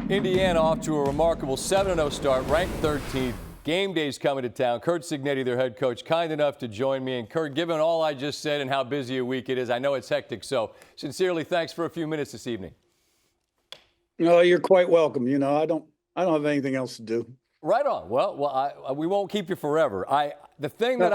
Indiana off to a remarkable 7-0 start, ranked 13th. Game day's coming to town. Curt Cignetti, their head coach, kind enough to join me. And Curt, given all I just said and how busy a week it is, I know it's hectic. So sincerely, thanks for a few minutes this evening. No, you're quite welcome. You know, I don't have anything else to do. Right on. Well, we won't keep you forever. The thing that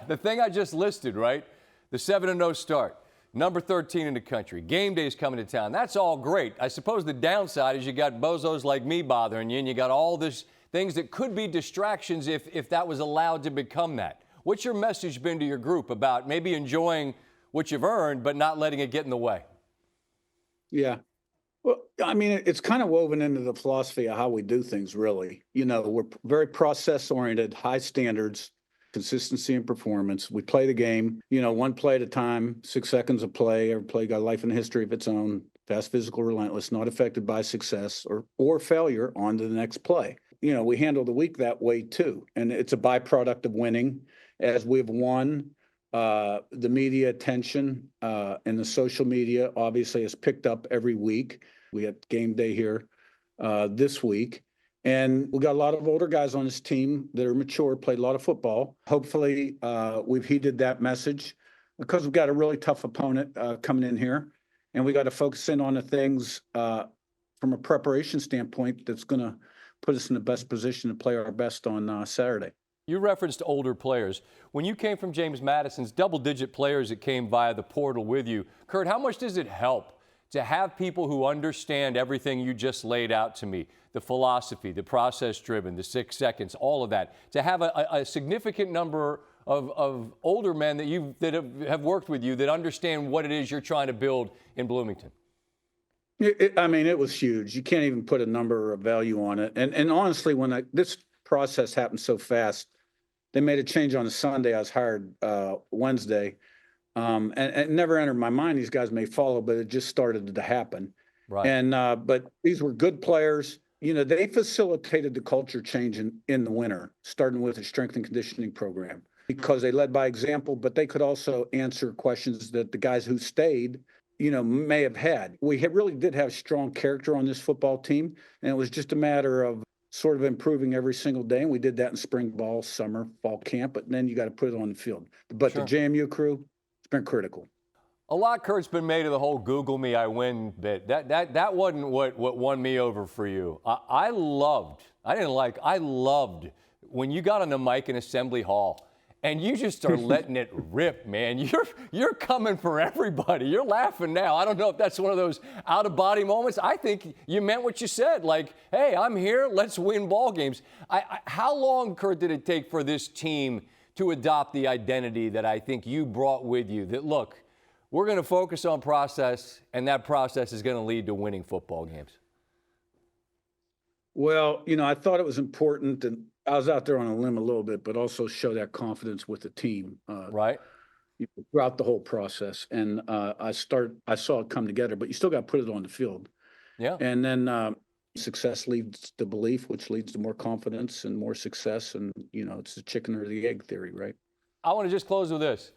the thing I just listed, right? The 7-0 start. Number 13 in the country. Game day's coming to town. That's all great. I suppose the downside is you got bozos like me bothering you, and you got all this things that could be distractions if that was allowed to become that. What's your message been to your group about maybe enjoying what you've earned but not letting it get in the way? Yeah. Well, I mean, it's kind of woven into the philosophy of how we do things, really. You know, we're very process-oriented, high standards, consistency and performance. We play the game, you know, one play at a time, 6 seconds of play. Every play got a life and a history of its own. Fast, physical, relentless, not affected by success or failure. On to the next play. You know, we handle the week that way too, and it's a byproduct of winning. As we've won, the media attention and the social media obviously has picked up every week. We had game day here this week. And we got a lot of older guys on this team that are mature, played a lot of football. Hopefully, we've heeded that message because we've got a really tough opponent coming in here. And we got to focus in on the things from a preparation standpoint that's going to put us in the best position to play our best on Saturday. You referenced older players. When you came from James Madison's double-digit players that came via the portal with you, Curt, how much does it help to have people who understand everything you just laid out to me? The philosophy, the process-driven, the 6 seconds, all of that. To have a significant number of older men that have worked with you that understand what it is you're trying to build in Bloomington. I mean, it was huge. You can't even put a number or a value on it. And honestly, when this process happened so fast, they made a change on a Sunday. I was hired Wednesday. And it never entered my mind these guys may follow, but it just started to happen. Right. And but these were good players. You know, they facilitated the culture change in the winter, starting with a strength and conditioning program, because they led by example, but they could also answer questions that the guys who stayed, you know, may have had. We really did have strong character on this football team, and it was just a matter of sort of improving every single day. And we did that in spring ball, summer, fall camp, but then you got to put it on the field. But Sure. The JMU crew, it's been critical. A lot, Curt's been made of the whole Google me, I win bit. That wasn't what won me over for you. I loved when you got on the mic in Assembly Hall and you just are letting it rip, man. You're coming for everybody. You're laughing now. I don't know if that's one of those out-of-body moments. I think you meant what you said. Like, hey, I'm here. Let's win ball games. How long, Curt, did it take for this team to adopt the identity that I think you brought with you? That, look, we're going to focus on process, and that process is going to lead to winning football games. Well, you know, I thought it was important, and I was out there on a limb a little bit, but also show that confidence with the team. Right. Throughout the whole process. And I saw it come together, but you still got to put it on the field. Yeah. And then success leads to belief, which leads to more confidence and more success. And, you know, it's the chicken or the egg theory, right? I want to just close with this.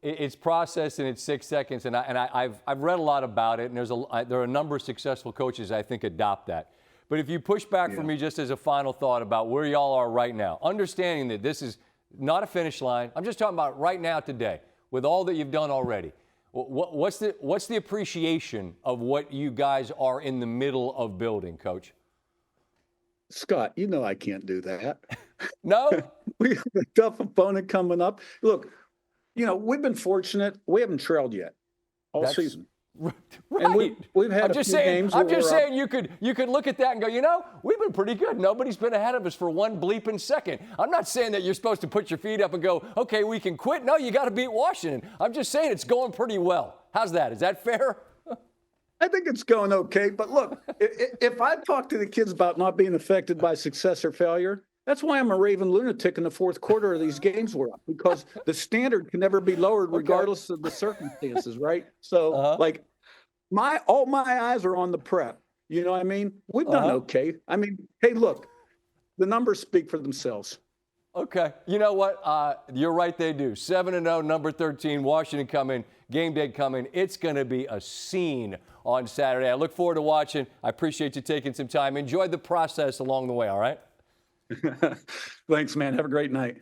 It's process and it's 6 seconds, and I've read a lot about it, and there are a number of successful coaches I think adopt that. But if you push back for me just as a final thought about where y'all are right now, understanding that this is not a finish line, I'm just talking about right now today, with all that you've done already. What's the appreciation of what you guys are in the middle of building, Coach? Scott, you know I can't do that. No? We have a tough opponent coming up. Look, you know, we've been fortunate. We haven't trailed yet all season. Right. And we've had a few games. I'm just saying you could look at that and go, you know, we've been pretty good. Nobody's been ahead of us for one bleeping second. I'm not saying that you're supposed to put your feet up and go, okay, we can quit. No, you got to beat Washington. I'm just saying it's going pretty well. How's that? Is that fair? I think it's going okay. But look, if I talk to the kids about not being affected by success or failure, that's why I'm a raving lunatic in the fourth quarter of these games we're up, because the standard can never be lowered regardless of the circumstances, right? So, like, all my eyes are on the prep. You know what I mean? We've done okay. I mean, hey, look, the numbers speak for themselves. Okay. You know what? You're right, they do. 7-0, number 13, Washington coming, game day coming. It's going to be a scene on Saturday. I look forward to watching. I appreciate you taking some time. Enjoy the process along the way, all right? Thanks, man. Have a great night.